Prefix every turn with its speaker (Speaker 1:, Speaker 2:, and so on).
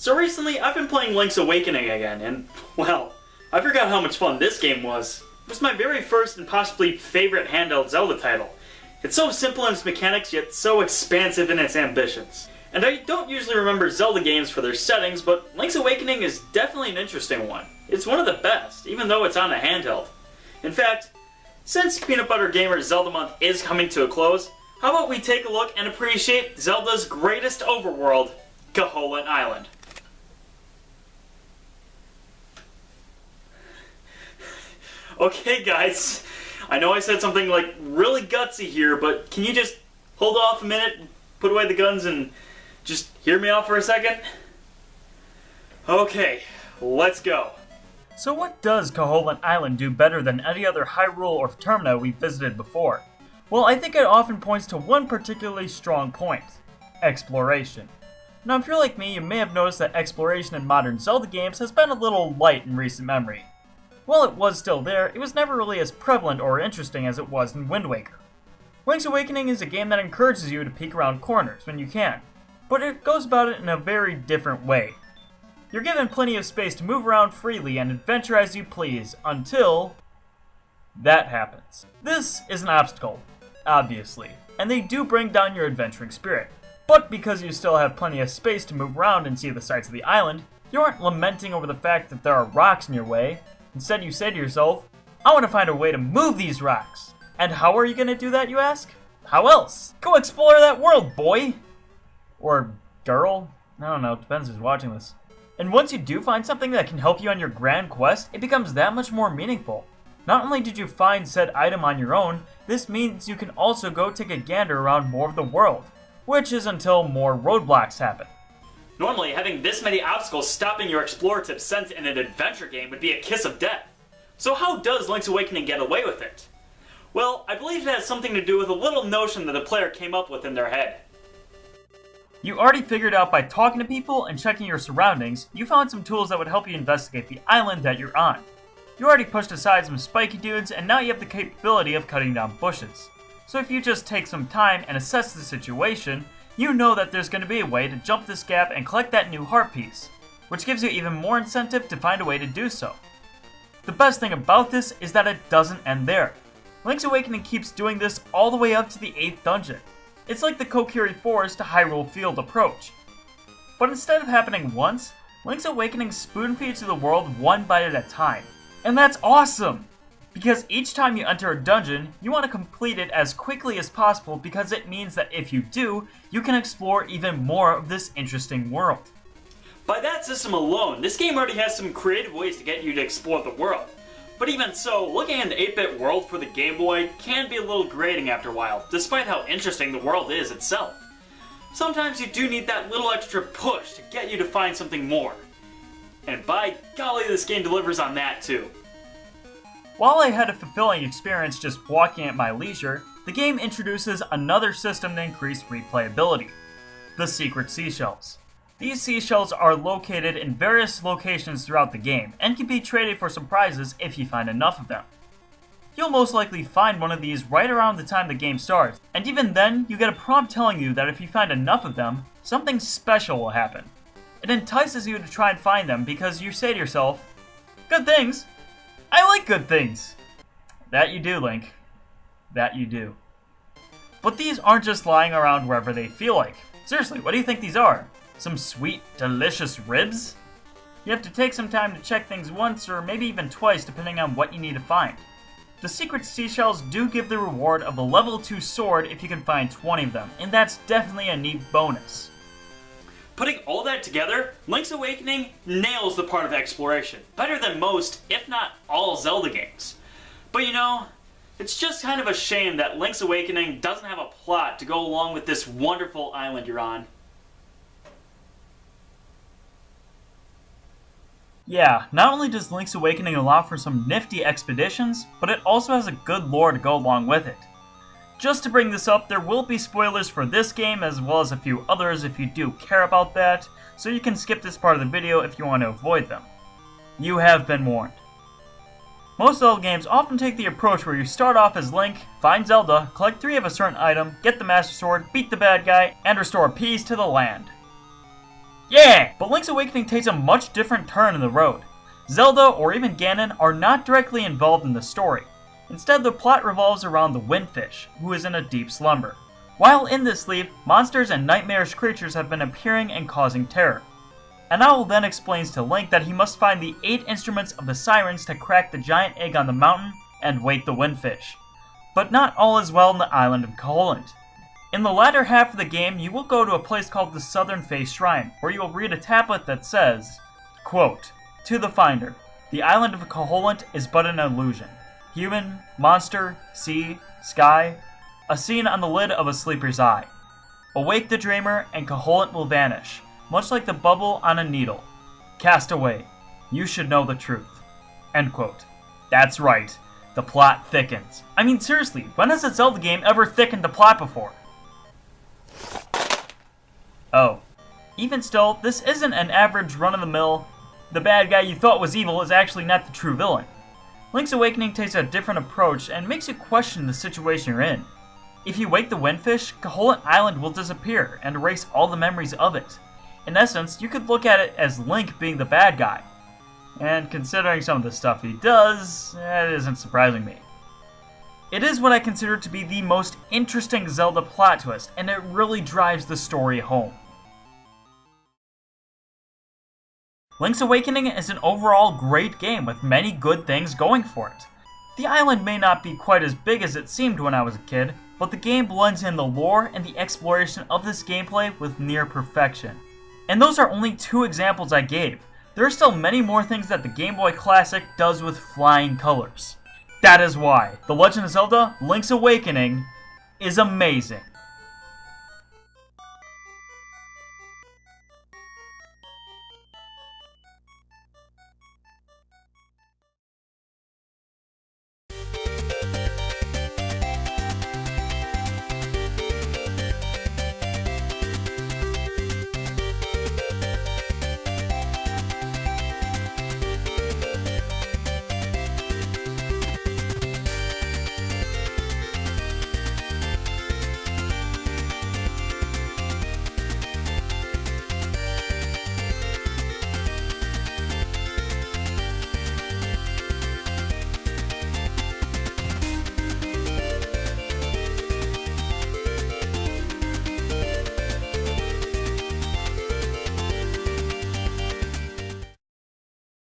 Speaker 1: So recently, I've been playing Link's Awakening again, and, well, I forgot how much fun this game was. It was my very first and possibly favorite handheld Zelda title. It's so simple in its mechanics, yet so expansive in its ambitions. And I don't usually remember Zelda games for their settings, but Link's Awakening is definitely an interesting one. It's one of the best, even though it's on a handheld. In fact, since Peanut Butter Gamer's Zelda month is coming to a close, how about we take a look and appreciate Zelda's greatest overworld, Koholint Island. Okay guys, I know I said something like really gutsy here, but can you just hold off a minute, put away the guns, and just hear me out for a second? Okay, let's go. So what does Koholint Island do better than any other Hyrule or Termina we've visited before? Well, I think it often points to one particularly strong point: exploration. Now if you're like me, you may have noticed that exploration in modern Zelda games has been a little light in recent memory. While it was still there, it was never really as prevalent or interesting as it was in Wind Waker. Link's Awakening is a game that encourages you to peek around corners when you can, but it goes about it in a very different way. You're given plenty of space to move around freely and adventure as you please, until that happens. This is an obstacle, obviously, and they do bring down your adventuring spirit. But because you still have plenty of space to move around and see the sights of the island, you aren't lamenting over the fact that there are rocks in your way. Instead, you say to yourself, I want to find a way to move these rocks. And how are you going to do that, you ask? How else? Go explore that world, boy! Or girl? I don't know, depends who's watching this. And once you do find something that can help you on your grand quest, it becomes that much more meaningful. Not only did you find said item on your own, this means you can also go take a gander around more of the world, which is until more roadblocks happen. Normally, having this many obstacles stopping your explorative sense in an adventure game would be a kiss of death. So how does Link's Awakening get away with it? Well, I believe it has something to do with a little notion that the player came up with in their head. You already figured out by talking to people and checking your surroundings, you found some tools that would help you investigate the island that you're on. You already pushed aside some spiky dudes, and now you have the capability of cutting down bushes. So if you just take some time and assess the situation, you know that there's going to be a way to jump this gap and collect that new heart piece, which gives you even more incentive to find a way to do so. The best thing about this is that it doesn't end there. Link's Awakening keeps doing this all the way up to the 8th dungeon. It's like the Kokiri Forest to Hyrule Field approach. But instead of happening once, Link's Awakening spoon-feeds you the world one bite at a time. And that's awesome! Because each time you enter a dungeon, you want to complete it as quickly as possible because it means that if you do, you can explore even more of this interesting world. By that system alone, this game already has some creative ways to get you to explore the world. But even so, looking at the 8-bit world for the Game Boy can be a little grating after a while, despite how interesting the world is itself. Sometimes you do need that little extra push to get you to find something more. And by golly, this game delivers on that too. While I had a fulfilling experience just walking at my leisure, the game introduces another system to increase replayability: the secret seashells. These seashells are located in various locations throughout the game, and can be traded for some prizes if you find enough of them. You'll most likely find one of these right around the time the game starts, and even then, you get a prompt telling you that if you find enough of them, something special will happen. It entices you to try and find them because you say to yourself, good things! I like good things! That you do, Link. That you do. But these aren't just lying around wherever they feel like. Seriously, what do you think these are? Some sweet, delicious ribs? You have to take some time to check things once or maybe even twice depending on what you need to find. The secret seashells do give the reward of a level 2 sword if you can find 20 of them, and that's definitely a neat bonus. Putting all that together, Link's Awakening nails the part of exploration, better than most, if not all, Zelda games. But you know, it's just kind of a shame that Link's Awakening doesn't have a plot to go along with this wonderful island you're on. Yeah, not only does Link's Awakening allow for some nifty expeditions, but it also has a good lore to go along with it. Just to bring this up, there will be spoilers for this game as well as a few others if you do care about that, so you can skip this part of the video if you want to avoid them. You have been warned. Most Zelda games often take the approach where you start off as Link, find Zelda, collect 3 of a certain item, get the Master Sword, beat the bad guy, and restore peace to the land. Yeah! But Link's Awakening takes a much different turn in the road. Zelda, or even Ganon, are not directly involved in the story. Instead, the plot revolves around the Windfish, who is in a deep slumber. While in this sleep, monsters and nightmarish creatures have been appearing and causing terror. An owl then explains to Link that he must find the 8 instruments of the sirens to crack the giant egg on the mountain and wake the Windfish. But not all is well in the island of Koholint. In the latter half of the game, you will go to a place called the Southern Face Shrine, where you will read a tablet that says, quote, "To the finder, the island of Koholint is but an illusion. Human, monster, sea, sky, a scene on the lid of a sleeper's eye. Awake the dreamer and Koholint will vanish, much like the bubble on a needle. Cast away. You should know the truth." End quote. That's right. The plot thickens. I mean, seriously, when has a Zelda game ever thickened the plot before? Oh. Even still, this isn't an average run-of-the-mill, the bad guy you thought was evil is actually not the true villain. Link's Awakening takes a different approach and makes you question the situation you're in. If you wake the Windfish, Koholint Island will disappear and erase all the memories of it. In essence, you could look at it as Link being the bad guy. And considering some of the stuff he does, that isn't surprising me. It is what I consider to be the most interesting Zelda plot twist, and it really drives the story home. Link's Awakening is an overall great game with many good things going for it. The island may not be quite as big as it seemed when I was a kid, but the game blends in the lore and the exploration of this gameplay with near perfection. And those are only 2 examples I gave. There are still many more things that the Game Boy Classic does with flying colors. That is why The Legend of Zelda: Link's Awakening is amazing.